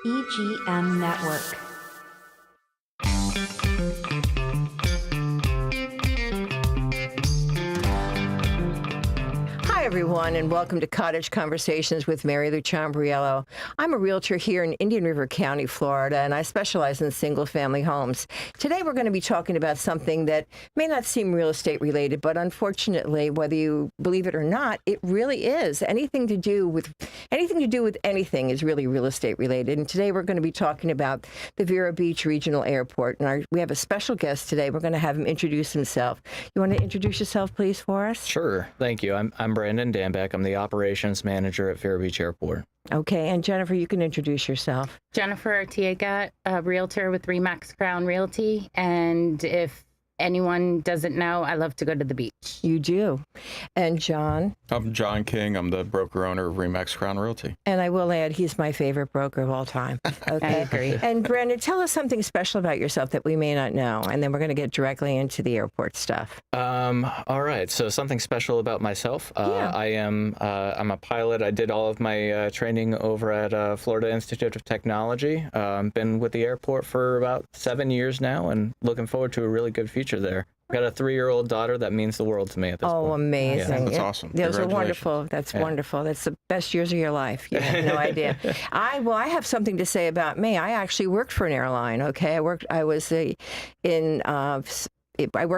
EGM Network. Hi, everyone, and welcome to Cottage Conversations with Mary Lou Ciambriello. I'm a realtor here in Indian River County, Florida, and I specialize in single-family homes. Today, we're going to be talking about something that may not seem real estate related, but unfortunately, whether you believe it or not, it really is. Anything to do with anything is really real estate related. And today, we're going to be talking about the Vero Beach Regional Airport. And we have a special guest today. We're going to have him introduce himself. You want to introduce yourself, please, for us? Sure. Thank you. I'm Brandon Danbeck. I'm the operations manager at Vero Beach Airport. Okay. And Jennifer, you can introduce yourself. Jennifer Artiega, a realtor with Remax Crown Realty. And if anyone doesn't know, I love to go to the beach. You do. And John? I'm John King. I'm the broker-owner of Remax Crown Realty. And I will add, he's my favorite broker of all time. Okay. I agree. And Brandon, tell us something special about yourself that we may not know, and then we're going to get directly into the airport stuff. All right. So something special about myself. Yeah. I'm a pilot. I did all of my training over at Florida Institute of Technology. Been with the airport for about 7 years now, and looking forward to a really good future there. Got a 3-year-old daughter that means the world to me at this point. Oh, amazing. Yeah, that's awesome. Those are Congratulations. wonderful. That's wonderful. That's the best years of your life. You have no idea. I have something to say about me. I actually worked for an airline, okay? I worked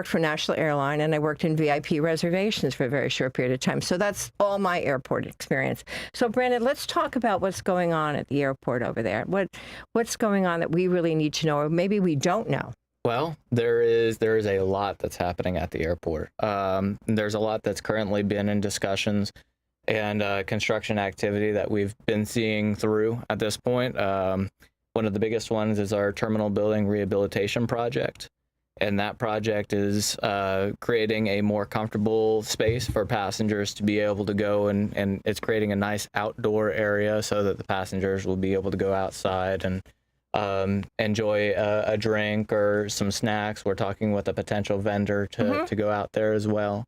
for National Airline, and I worked in VIP reservations for a very short period of time. So that's all my airport experience. So, Brandon, let's talk about what's going on at the airport over there. What's going on that we really need to know, or maybe we don't know? Well, there is a lot that's happening at the airport. There's a lot that's currently been in discussions and construction activity that we've been seeing through at this point. One of the biggest ones is our terminal building rehabilitation project. And that project is creating a more comfortable space for passengers to be able to go, and it's creating a nice outdoor area so that the passengers will be able to go outside and enjoy a drink or some snacks. We're talking with a potential vendor to go out there as well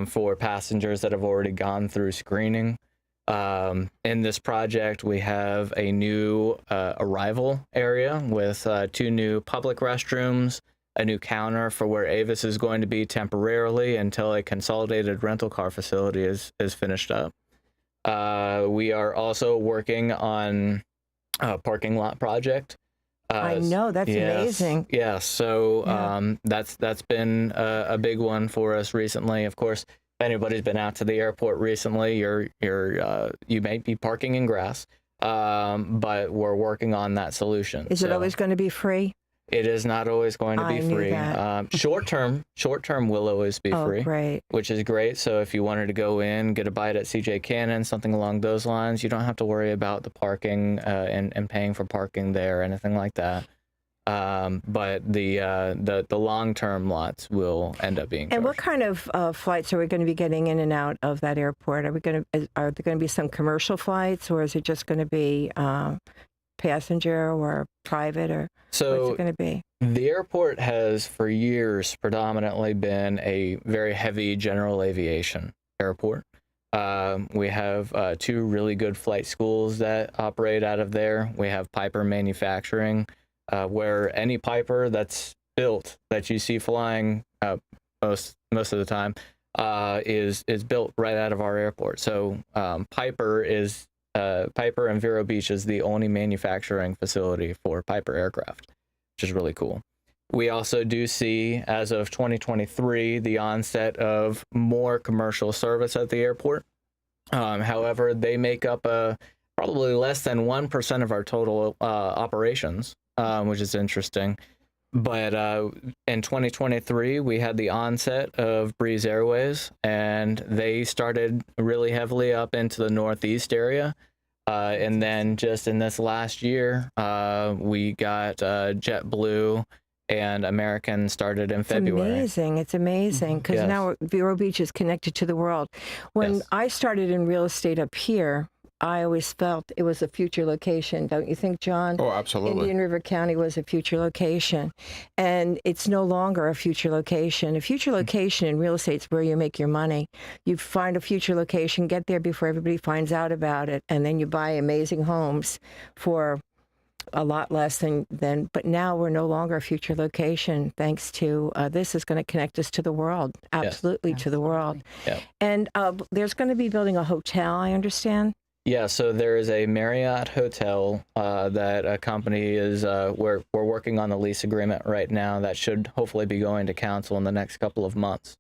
for passengers that have already gone through screening. In this project, we have a new arrival area with 2 new public restrooms, a new counter for where Avis is going to be temporarily until a consolidated rental car facility is finished up. We are also working on parking lot project. I know, that's amazing. Yeah, so that's been a big one for us recently. Of course, if anybody's been out to the airport recently, you may be parking in grass, but we're working on that solution. Is it always going to be free? It is not always going to be free. Short term will always be free, great. Which is great. So if you wanted to go in, get a bite at CJ Cannon, something along those lines, you don't have to worry about the parking and paying for parking there or anything like that. But the long-term lots will end up being charged. And what kind of flights are we going to be getting in and out of that airport? Are there going to be some commercial flights, or is it just going to be passenger or private, or what's it going to be? The airport has for years predominantly been a very heavy general aviation airport. We have 2 really good flight schools that operate out of there. We have Piper Manufacturing, where any Piper that's built that you see flying most of the time is built right out of our airport. So Piper and Vero Beach is the only manufacturing facility for Piper aircraft, which is really cool. We also do see, as of 2023, the onset of more commercial service at the airport. However, they make up probably less than 1% of our total operations, which is interesting. But in 2023, we had the onset of Breeze Airways, and they started really heavily up into the Northeast area. And then just in this last year, we got JetBlue and American started in February. It's amazing because now Vero Beach is connected to the world. When I started in real estate up here, I always felt it was a future location. Don't you think, John? Oh, absolutely. Indian River County was a future location. And it's no longer a future location. A future location in real estate is where you make your money. You find a future location, get there before everybody finds out about it, and then you buy amazing homes for a lot less than, but now we're no longer a future location thanks to this is going to connect us to the world, absolutely to the world. Yeah. And there's going to be building a hotel, I understand. Yeah, so there is a Marriott hotel that a company is, we're working on the lease agreement right now that should hopefully be going to council in the next couple of months.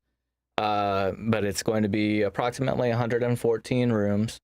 But it's going to be approximately 114 rooms.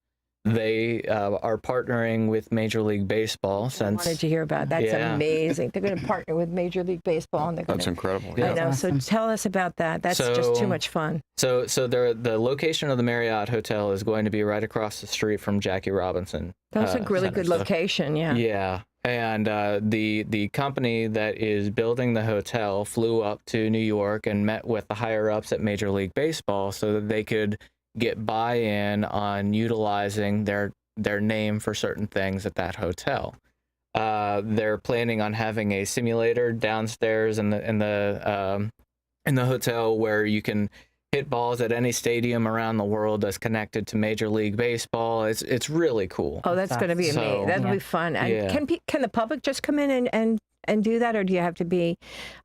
They are partnering with Major League Baseball I wanted to hear about that. That's amazing. They're going to partner with Major League Baseball. And That's incredible. I know. So tell us about that. That's just too much fun. So the location of the Marriott Hotel is going to be right across the street from Jackie Robinson. That's a really good location. Yeah. Yeah. And the company that is building the hotel flew up to New York and met with the higher ups at Major League Baseball so that they could get buy-in on utilizing their name for certain things at that hotel. They're planning on having a simulator downstairs in the hotel where you can hit balls at any stadium around the world that's connected to Major League Baseball. It's really cool. Oh, that's going to be amazing. That'll be fun. And can the public just come in and do that, or do you have to be?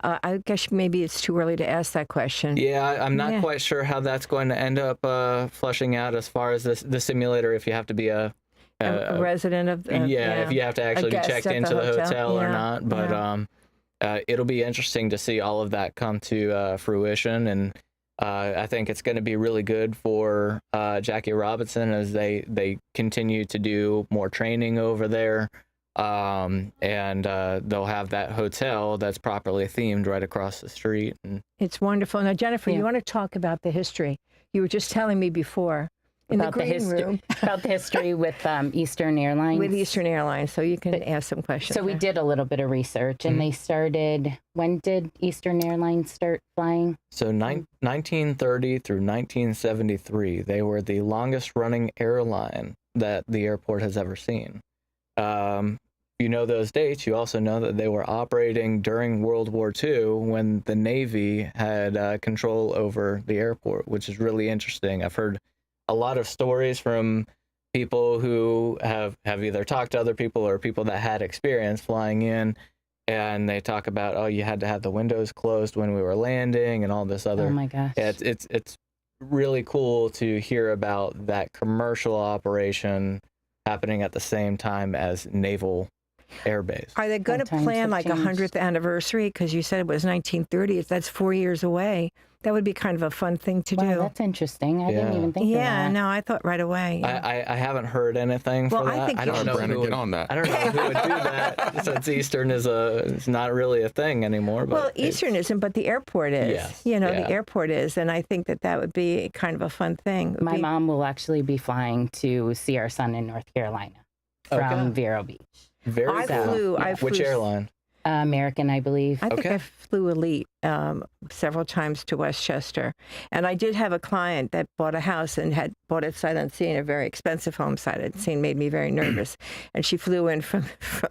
I guess maybe it's too early to ask that question. Yeah, I'm not quite sure how that's going to end up flushing out as far as the simulator. If you have to be a resident of if you have to actually be checked into the hotel or not. But it'll be interesting to see all of that come to fruition, and I think it's going to be really good for Jackie Robinson as they continue to do more training over there. And they'll have that hotel that's properly themed right across the street. And it's wonderful. Now, Jennifer, you want to talk about the history? You were just telling me before about the history with Eastern Airlines. With Eastern Airlines, so you can ask some questions. So we did a little bit of research, and they started. When did Eastern Airlines start flying? So 1930 through 1973, they were the longest running airline that the airport has ever seen. You know those dates. You also know that they were operating during World War II when the Navy had control over the airport, which is really interesting. I've heard a lot of stories from people who have either talked to other people or people that had experience flying in, and they talk about, oh, you had to have the windows closed when we were landing and all this other. Oh my gosh. It's really cool to hear about that commercial operation happening at the same time as naval air base. Are they going to plan like a 100th anniversary? Because you said it was 1930. That's 4 years away. That would be kind of a fun thing to do. That's interesting. I didn't even think of that. Yeah, no, I thought right away. I haven't heard anything for that. I don't know Brandon, get on that. I don't know who would do that since Eastern is not really a thing anymore. But well, Eastern isn't, but the airport is. Yes, the airport is, and I think that would be kind of a fun thing. My mom will actually be flying to see our son in North Carolina from Vero Beach. Very cool. Which airline? American, I believe. I think I flew Elite several times to Westchester. And I did have a client that bought a house and had bought it sight unseen, a very expensive home sight unseen, made me very nervous. And she flew in from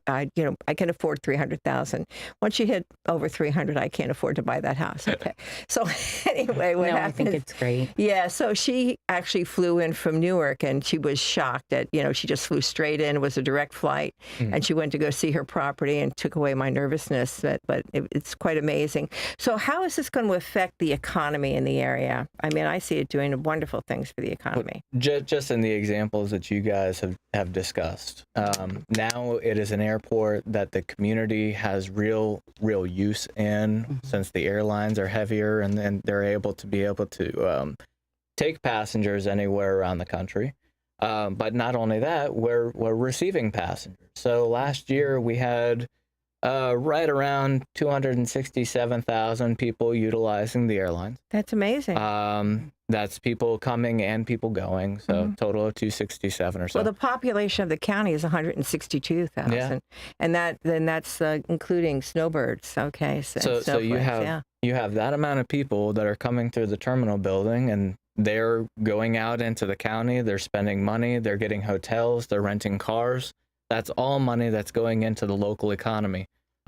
I can afford $300,000. Once she hit over 300, I can't afford to buy that house. Okay. So anyway, what happened? I think it's great. Yeah. So she actually flew in from Newark, and she was shocked that, she just flew straight in. It was a direct flight. And she went to go see her property and took away my nervousness. But it's quite amazing. So how is this going to affect the economy in the area? I mean, I see it doing wonderful things for the economy. Just in the examples that you guys have discussed. Now it is an airport that the community has real use in, since the airlines are heavier and then they're able to take passengers anywhere around the country. But not only that, we're receiving passengers. So last year we had right around 267,000 people utilizing the airlines. That's amazing. That's people coming and people going, so total of 267 or so. Well, the population of the county is 162,000, and that's including snowbirds. Okay, so you have that amount of people that are coming through the terminal building, and they're going out into the county. They're spending money. They're getting hotels. They're renting cars. That's all money that's going into the local economy,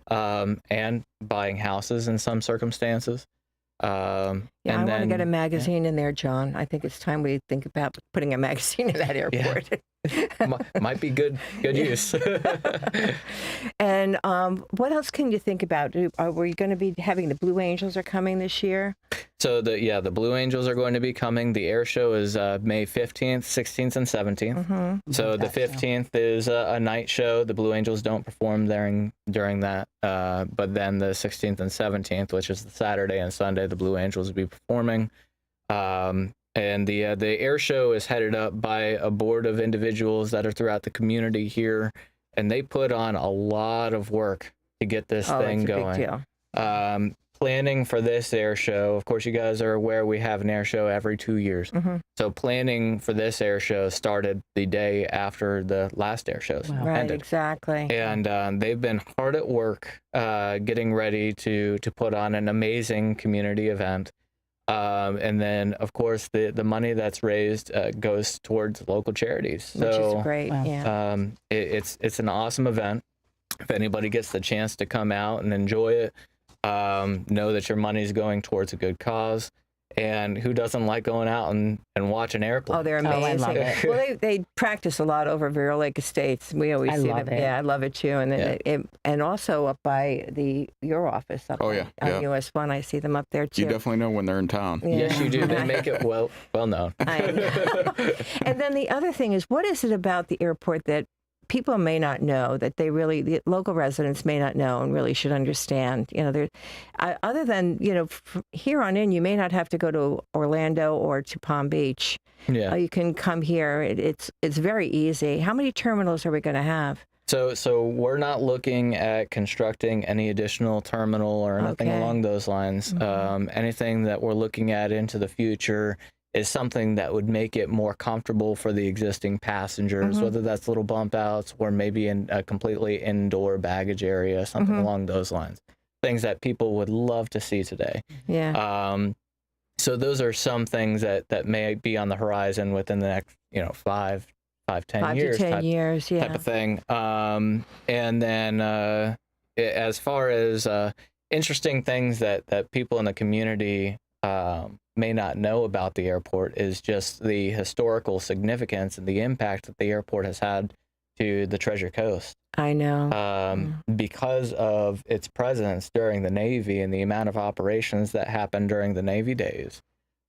and buying houses in some circumstances. I want to get a magazine in there, John. I think it's time we think about putting a magazine in that airport. Might be good use. And what else can you think about? Are we going to be having the Blue Angels are coming this year? So the Blue Angels are going to be coming. The air show is May 15th, 16th, and 17th. Mm-hmm. So the 15th is a night show. The Blue Angels don't perform during that. But then the 16th and 17th, which is the Saturday and Sunday, the Blue Angels will be performing. And the air show is headed up by a board of individuals that are throughout the community here, and they put on a lot of work to get this thing it's a going. big deal. Planning for this air show, of course, you guys are aware we have an air show every 2 years. Mm-hmm. So planning for this air show started the day after the last air shows Right, ended. exactly. And they've been hard at work getting ready to put on an amazing community event. And then, of course, the money that's raised goes towards local charities. Which So is great, yeah. it's an awesome event. If anybody gets the chance to come out and enjoy it, know that your money's going towards a good cause. And who doesn't like going out and watch an airplane? Oh, they're Oh, I amazing. love it. Well, they practice a lot over Vero Lake Estates. We always I see love them. it. Yeah, I love it too. And then and also up by your office up Oh, yeah, on yeah. US 1. I see them up there too. You definitely know when they're in town. Yeah. Yes, you do. They make it well known. I know. And then the other thing is, what is it about the airport that people may not know, that the local residents may not know and really should understand? Other than, here on in, you may not have to go to Orlando or to Palm Beach. Yeah. You can come here. It's very easy. How many terminals are we going to have? So we're not looking at constructing any additional terminal or anything Okay. along those lines. Mm-hmm. Anything that we're looking at into the future is something that would make it more comfortable for the existing passengers, Mm-hmm. whether that's little bump outs or maybe in a completely indoor baggage area, something Mm-hmm. along those lines. Things that people would love to see today. Yeah. So those are some things that may be on the horizon within the next, 5, 10 5 years. to 10 type- years, yeah. type of thing. And then as far as interesting things that people in the community may not know about the airport is just the historical significance and the impact that the airport has had to the Treasure Coast. I know. Because of its presence during the Navy and the amount of operations that happened during the Navy days.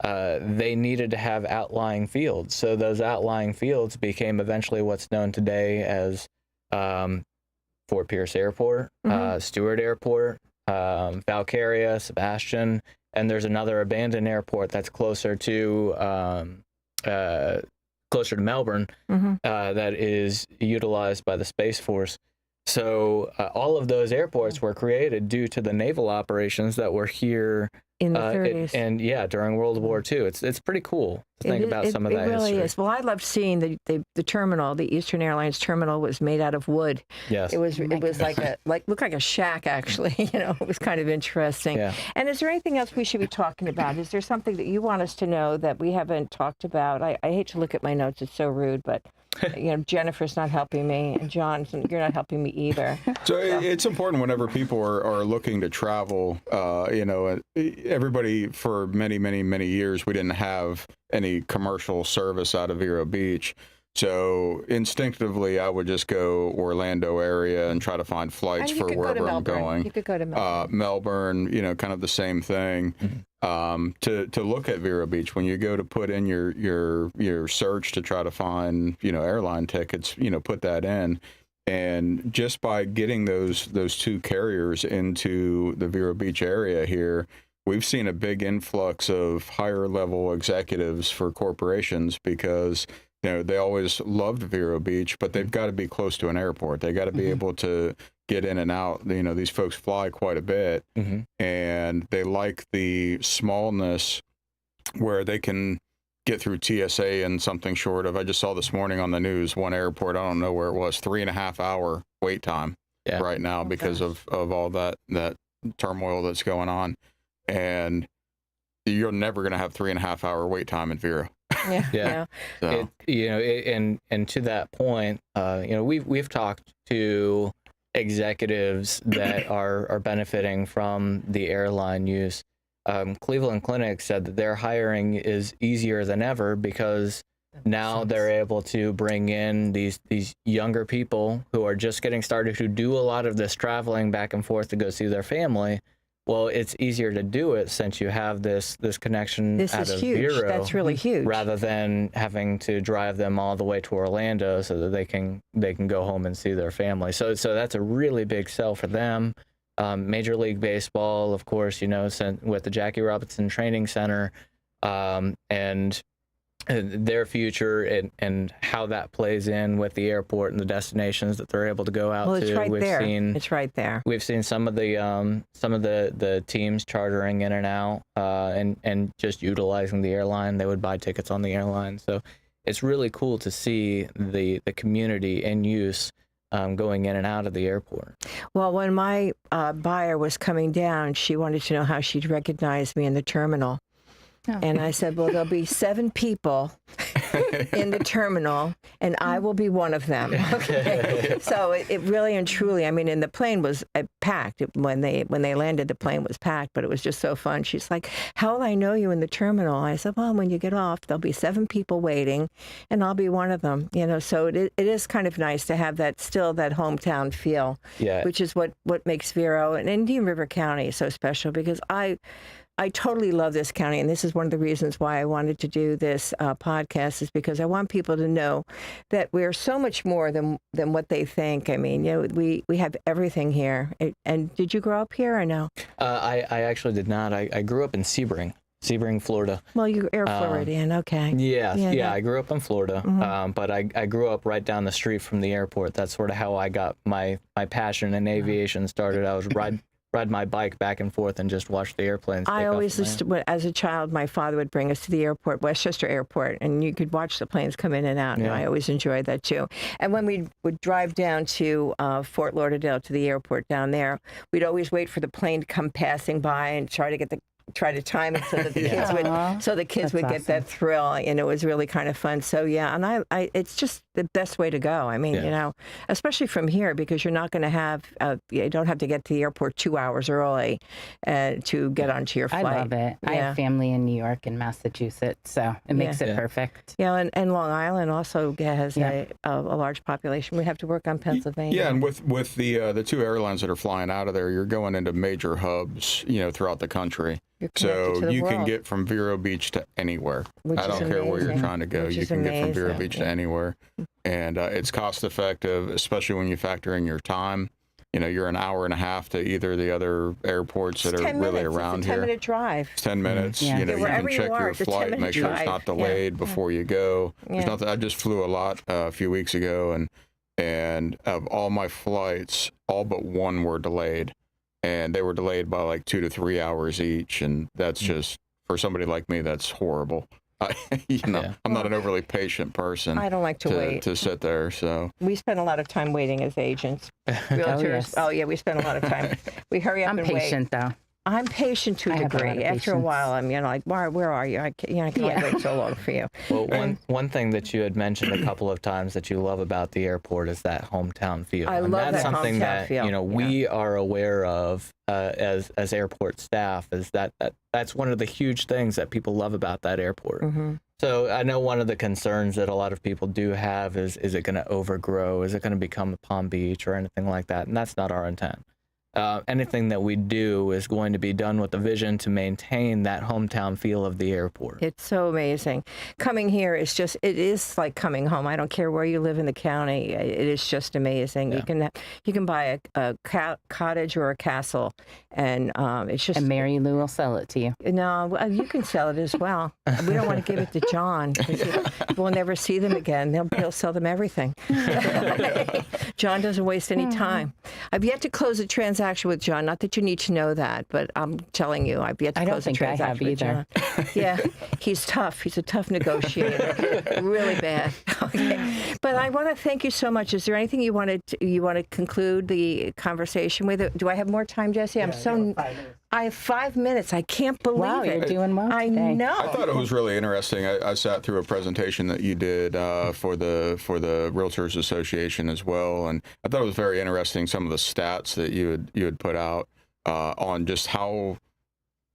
They needed to have outlying fields. So those outlying fields became eventually what's known today as Fort Pierce Airport, Stewart Airport, Valkyria, Sebastian, and there's another abandoned airport that's closer to Melbourne that is utilized by the Space Force. So all of those airports were created due to the naval operations that were here In the 30s. and during World War II. It's pretty cool to think about some of that It really history. is. Well, I loved seeing the terminal. The Eastern Airlines terminal was made out of wood. Yes. It was looked like a shack actually. It was kind of interesting. Yeah. And is there anything else we should be talking about? Is there something that you want us to know that we haven't talked about? I hate to look at my notes. It's so rude, but Jennifer's not helping me, and John, you're not helping me either. So it's important whenever people are looking to travel. Everybody for many, many, many years, we didn't have any commercial service out of Vero Beach. So instinctively, I would just go Orlando area and try to find flights And you for could go to wherever I'm Melbourne. going. You could go to Melbourne. Melbourne, kind of the same thing. To look at Vero Beach, when you go to put in your search to try to find airline tickets, put that in, and just by getting those two carriers into the Vero Beach area here, we've seen a big influx of higher level executives for corporations because they always loved Vero Beach, but they've got to be close to an airport. They got to be able to get in and out. These folks fly quite a bit, and they like the smallness where they can get through TSA in something short of, I just saw this morning on the news, one airport, I don't know where it was, 3.5 hour wait time right now because of all that turmoil that's going on. And you're never going to have 3.5 hour wait time in Vero. Yeah. So. And to that point, we've talked to executives that are benefiting from the airline use. Cleveland Clinic said that their hiring is easier than ever because now they're able to bring in these younger people who are just getting started, who do a lot of this traveling back and forth to go see their family. Well, it's easier to do it since you have this connection This out is of huge. Vero, That's really huge. rather than having to drive them all the way to Orlando so that they can go home and see their family. So that's a really big sell for them. Major League Baseball, of course, with the Jackie Robinson Training Center, and their future and how that plays in with the airport and the destinations that they're able to go out Well, to. it's right there. Seen, It's right there. We've seen some of the teams chartering in and out, and just utilizing the airline. They would buy tickets on the airline. So it's really cool to see the community in use, going in and out of the airport. Well, when my buyer was coming down, she wanted to know how she'd recognize me in the terminal. Oh. And I said, well, there'll be 7 people in the terminal, and I will be one of them. Okay. So it really and truly, I mean, and the plane was packed. When they landed, the plane was packed, but it was just so fun. She's like, how will I know you in the terminal? I said, well, when you get off, there'll be 7 people waiting, and I'll be one of them. So it is kind of nice to have that hometown feel, Yeah. which is what makes Vero and Indian River County so special, because I totally love this county, and this is one of the reasons why I wanted to do this podcast, is because I want people to know that we're so much more than what they think. I mean, we have everything here. And did you grow up here or no? I actually did not. I grew up in Sebring, Florida. Well, you're Floridian, okay. Yeah. I grew up in Florida, but I grew up right down the street from the airport. That's sort of how I got my passion in aviation started. I was ride my bike back and forth and just watch the airplanes take I off always, from there. as a child, my father would bring us to the airport, Westchester Airport, and you could watch the planes come in and out. Yeah. And I always enjoyed that too. And when we would drive down to Fort Lauderdale, to the airport down there, we'd always wait for the plane to come passing by and try to time it so that the kids would get that thrill, and it was really kind of fun. So yeah, and I it's just the best way to go. I mean, especially from here, because you're not going to have you don't have to get to the airport 2 hours early to get onto your flight. I love it. I have family in New York and Massachusetts, so it makes it perfect. Yeah, and Long Island also has a large population. We have to work on Pennsylvania. Yeah, and with the 2 airlines that are flying out of there, you're going into major hubs, throughout the country. So you can get from Vero Beach to anywhere. I don't care where you're trying to go. You can get from Vero Beach to anywhere. And it's cost effective, especially when you factor in your time. You're an hour and a half to either of the other airports that are really around here. It's a 10-minute drive. It's 10 minutes. Yeah. You can check your flight, make sure it's not delayed before you go. There's nothing. I just flew a lot a few weeks ago, and of all my flights, all but one were delayed. And they were delayed by like 2 to 3 hours each, and that's just, for somebody like me, that's horrible. I'm not an overly patient person. I don't like to wait to sit there. So we spend a lot of time waiting as agents, realtors. Oh yeah, we spend a lot of time. We hurry up I'm and wait. patient though. I'm patient to a degree. After a while, I'm like, where are you? I can't wait so long for you. Well, one thing that you had mentioned a couple of times that you love about the airport is that hometown feel. I love that's that something hometown that feel. We are aware of as airport staff. Is that's one of the huge things that people love about that airport. Mm-hmm. So I know one of the concerns that a lot of people do have is it going to overgrow? Is it going to become a Palm Beach or anything like that? And that's not our intent. Anything that we do is going to be done with the vision to maintain that hometown feel of the airport. It's so amazing. Coming here is it is like coming home. I don't care where you live in the county. It is just amazing. Yeah. You can buy a cottage or a castle, and it's just. And Mary Lou will sell it to you. No, you can sell it as well. We don't want to give it to John, because we'll never see them again. He'll sell them everything. John doesn't waste any time. I've yet to close a transaction with John. Not that you need to know that, but I'm telling you, I've yet to close a transaction with John. Yeah, he's tough. He's a tough negotiator. Really bad. Okay. But I want to thank you so much. Is there anything you want to conclude the conversation with? Do I have more time, Jesse? I have 5 minutes. I can't believe it. Wow, you're doing well today. I know. I thought it was really interesting. I sat through a presentation that you did for the Realtors Association as well, and I thought it was very interesting, some of the stats that you had put out on just how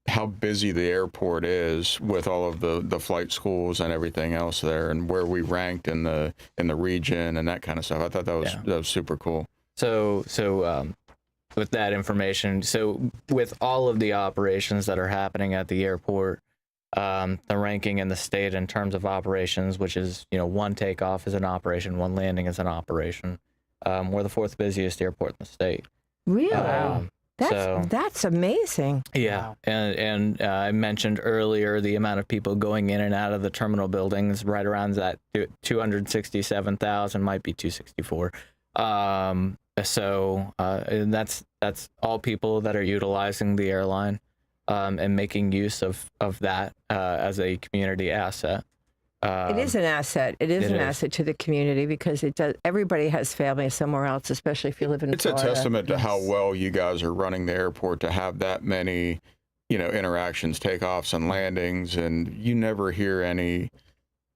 how busy the airport is with all of the flight schools and everything else there, and where we ranked in the region and that kind of stuff. I thought that was super cool. So with that information, so with all of the operations that are happening at the airport, the ranking in the state in terms of operations, which is, one takeoff is an operation, one landing is an operation. We're the 4th busiest airport in the state. Really? That's amazing. Yeah, and I mentioned earlier the amount of people going in and out of the terminal buildings, right around that 267,000, might be 264. So that's all people that are utilizing the airline and making use of that as a community asset. It is an asset. It is an asset to the community because it does. Everybody has family somewhere else, especially if you live in Florida. It's a testament to how well you guys are running the airport to have that many, interactions, takeoffs and landings, and you never hear any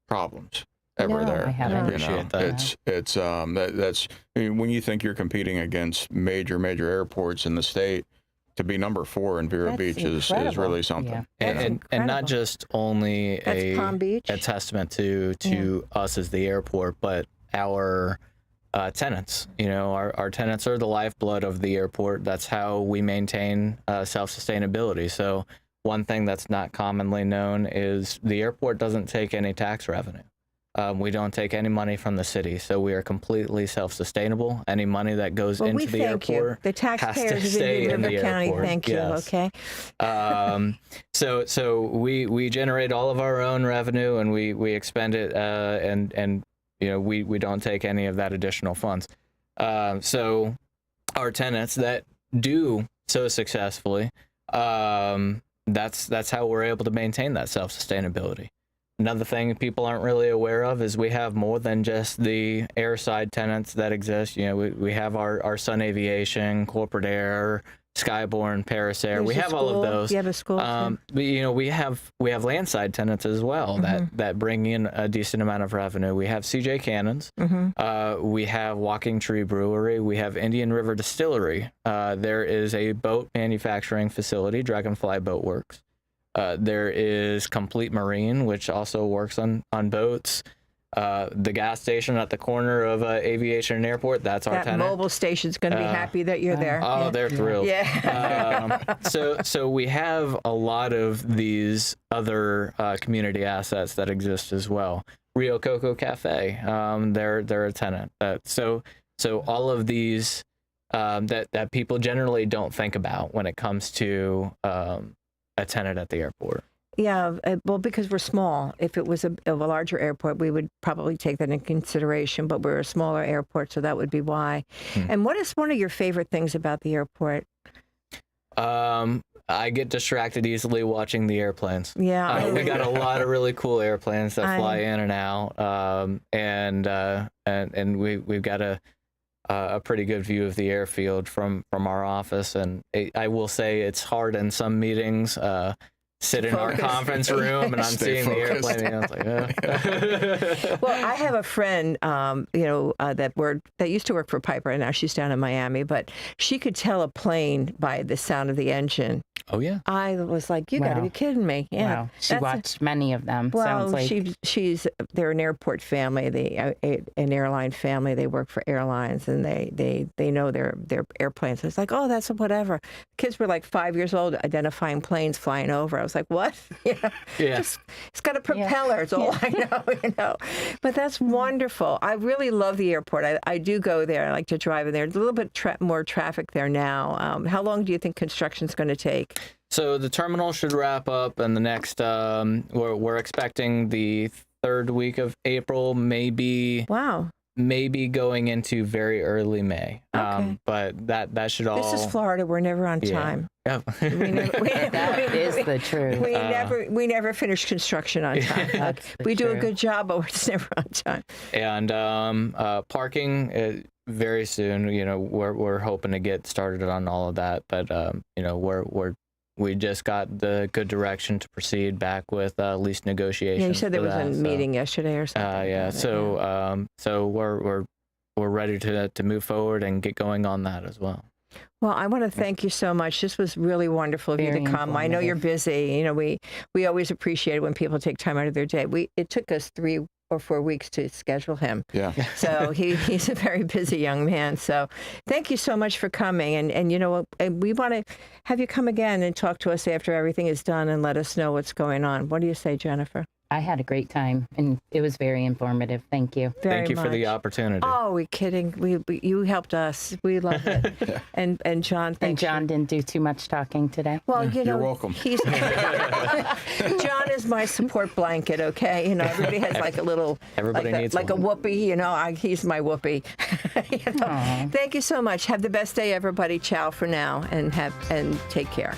problems ever there. I haven't. Appreciate that. It's that's when you think you're competing against major airports in the state, to be number 4 in Vero Beach is really something. Yeah. And not just only Palm Beach. a testament to us as the airport, but our tenants. Our tenants are the lifeblood of the airport. That's how we maintain self-sustainability. So one thing that's not commonly known is the airport doesn't take any tax revenue. We don't take any money from the city, so we are completely self-sustainable. Any money that goes into the airport the taxpayers has to stay in the County, airport. thank you. Yes. Okay. So we generate all of our own revenue and we expend it, and we don't take any of that additional funds. So our tenants that do so successfully, that's how we're able to maintain that self-sustainability. Another thing people aren't really aware of is we have more than just the airside tenants that exist. We have our Sun Aviation, Corporate Air, Skyborne, Paris Air. We have all of those. You have a school. But we have landside tenants as well that bring in a decent amount of revenue. We have CJ Cannons. We have Walking Tree Brewery. We have Indian River Distillery. There is a boat manufacturing facility, Dragonfly Boat Works. There is Complete Marine, which also works on boats. The gas station at the corner of Aviation and Airport, that's our tenant. That mobile station's going to be happy that you're there. Oh, they're thrilled. Yeah. So we have a lot of these other community assets that exist as well. Rio Coco Cafe, they're a tenant. So all of these that people generally don't think about when it comes to a tenant at the airport. Yeah, well, because we're small. If it was a larger airport, we would probably take that into consideration, but we're a smaller airport, so that would be why. And what is one of your favorite things about the airport? I get distracted easily watching the airplanes. Yeah. We got a lot of really cool airplanes that fly in and out, and we've got a pretty good view of the airfield from our office. And I will say it's hard in some meetings. Sit in our conference room and I'm seeing the airplane and I was like, Well, I have a friend, that used to work for Piper and now she's down in Miami, but she could tell a plane by the sound of the engine. Oh yeah. I was like, you got to be kidding me. Yeah. Wow. She watched many of them. Well, sounds like. they're an airport family, an airline family. They work for airlines and they know their airplanes. It's like, oh, that's whatever. Kids were like 5 years old identifying planes flying over. I was like, what? It's got a propeller. It's all I know, But that's wonderful. I really love the airport. I do go there. I like to drive in there. There's a little bit more traffic there now. How long do you think construction's going to take? So the terminal should wrap up in the next, we're expecting the 3rd week of April, maybe going into very early May. Okay. But that should all... This is Florida. We're never on time. Yeah. That is the truth. We never finish construction on time. We do a good job, but we're just never on time. And parking very soon. We're hoping to get started on all of that, but we just got the good direction to proceed back with lease negotiations. Yeah, you said there was a meeting yesterday or something. So we're ready to move forward and get going on that as well. Well, I want to thank you so much. This was really wonderful of you to Very come. I know you're busy. You know, we always appreciate it when people take time out of their day. It took us 3 or 4 weeks to schedule him. Yeah. So he's a very busy young man. So thank you so much for coming. And you know, we want to have you come again and talk to us after everything is done and let us know what's going on. What do you say, Jennifer? I had a great time, and it was very informative. Thank you. Thank you for the much. opportunity. Oh, we kidding? You helped us. We love it. And John, And thanks. John didn't do too much talking today. Well, you know, You're welcome. John is my support blanket. Okay, you know, everybody has like a little, Everybody needs like a one. whoopee. You know, he's my whoopee. You know? Thank you so much. Have the best day, everybody. Ciao for now, and take care.